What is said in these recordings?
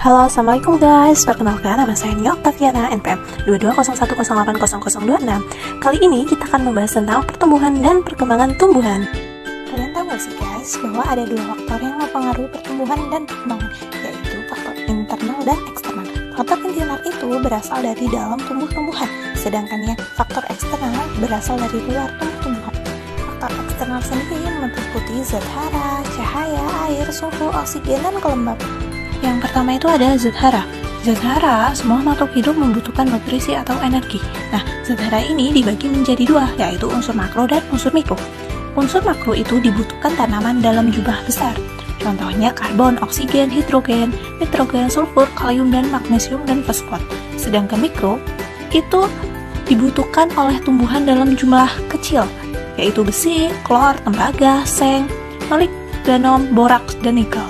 Halo, assalamualaikum guys. Perkenalkan, nama saya Nia Octaviana, NPM 2201080026. Kali ini kita akan membahas tentang pertumbuhan dan perkembangan tumbuhan. Kalian tahu gak sih guys, bahwa ada dua faktor yang mempengaruhi pertumbuhan dan perkembangan, yaitu faktor internal dan eksternal. Faktor internal itu berasal dari dalam tumbuh-tumbuhan, sedangkan yang faktor eksternal berasal dari luar tumbuh-tumbuhan. Faktor eksternal sendiri meliputi zat hara, cahaya, air, suhu, oksigen, dan kelembapan. Yang pertama itu ada zat hara. Zat hara, semua makhluk hidup membutuhkan nutrisi atau energi. Nah, zat hara ini dibagi menjadi dua, yaitu unsur makro dan unsur mikro. Unsur makro itu dibutuhkan tanaman dalam jumlah besar. Contohnya karbon, oksigen, hidrogen, nitrogen, sulfur, kalium, dan magnesium, dan fosfor. Sedangkan mikro itu dibutuhkan oleh tumbuhan dalam jumlah kecil, yaitu besi, klor, tembaga, seng, molibdenum, boraks, dan nikel.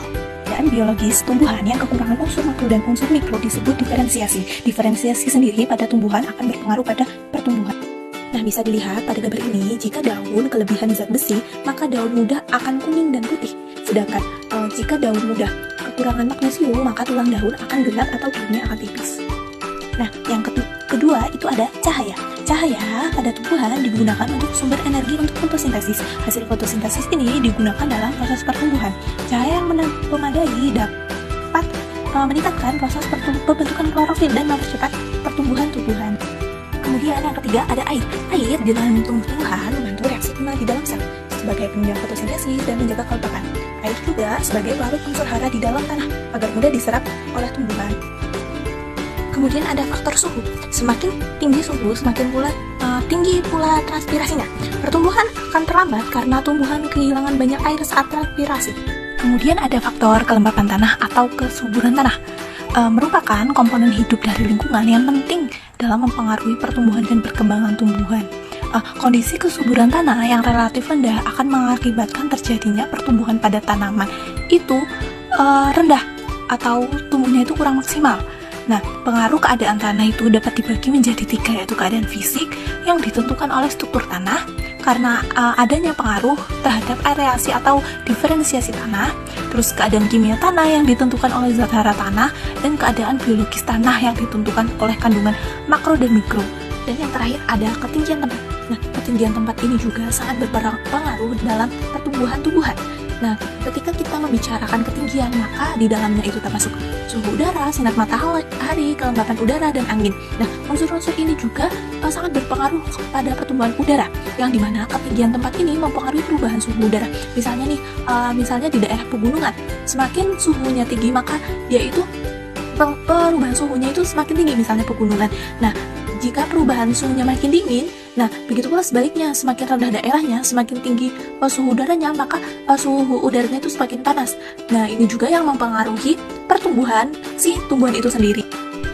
Dan biologis tumbuhan yang kekurangan unsur makro dan unsur mikro disebut diferensiasi. Diferensiasi sendiri pada tumbuhan akan berpengaruh pada pertumbuhan. Nah, bisa dilihat pada gambar ini, jika daun kelebihan zat besi, maka daun muda akan kuning dan putih. Sedangkan jika daun muda kekurangan magnesium, maka tulang daun akan gelap atau daunnya akan tipis. Nah, yang kedua itu ada cahaya. Cahaya pada tumbuhan digunakan untuk sumber energi untuk fotosintesis. Hasil fotosintesis ini digunakan dalam proses pertumbuhan. Cahaya yang memadai dapat meningkatkan proses pembentukan klorofil dan mempercepat pertumbuhan tumbuhan. Kemudian yang ketiga ada air. Air di dalam tumbuhan membantu reaksi kimia di dalam sel sebagai penunjang fotosintesis dan menjaga kelembapan. Air juga sebagai pelarut unsur hara di dalam tanah agar mudah diserap oleh tumbuhan. Kemudian ada faktor suhu. Semakin tinggi suhu, semakin tinggi pula transpirasinya. Pertumbuhan akan terlambat karena tumbuhan kehilangan banyak air saat transpirasi. Kemudian ada faktor kelembapan tanah atau kesuburan tanah. Merupakan komponen hidup dari lingkungan yang penting dalam mempengaruhi pertumbuhan dan perkembangan tumbuhan. Kondisi kesuburan tanah yang relatif rendah akan mengakibatkan terjadinya pertumbuhan pada tanaman itu rendah atau tumbuhnya itu kurang maksimal. Nah, pengaruh keadaan tanah itu dapat dibagi menjadi tiga, yaitu keadaan fisik yang ditentukan oleh struktur tanah karena adanya pengaruh terhadap areasi atau diferensiasi tanah, terus keadaan kimia tanah yang ditentukan oleh zat hara tanah, dan keadaan biologis tanah yang ditentukan oleh kandungan makro dan mikro. Dan yang terakhir ada ketinggian tempat. Nah, ketinggian tempat ini juga sangat berpengaruh dalam pertumbuhan tumbuhan. Nah, ketika kita membicarakan ketinggian, maka di dalamnya itu termasuk suhu udara, sinar matahari, kelembapan udara, dan angin. Nah, unsur-unsur ini juga sangat berpengaruh kepada pertumbuhan udara, yang dimana ketinggian tempat ini mempengaruhi perubahan suhu udara. Misalnya nih, misalnya di daerah pegunungan, semakin suhunya tinggi, maka dia itu perubahan suhunya itu semakin tinggi, misalnya pegunungan. Nah, jika perubahan suhunya makin dingin, nah begitu pula sebaliknya, semakin rendah daerahnya, semakin tinggi suhu udaranya, maka suhu udaranya itu semakin panas. Nah, ini juga yang mempengaruhi pertumbuhan si tumbuhan itu sendiri.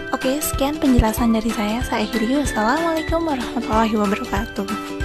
Oke, sekian penjelasan dari saya akhiri. Wassalamualaikum warahmatullahi wabarakatuh.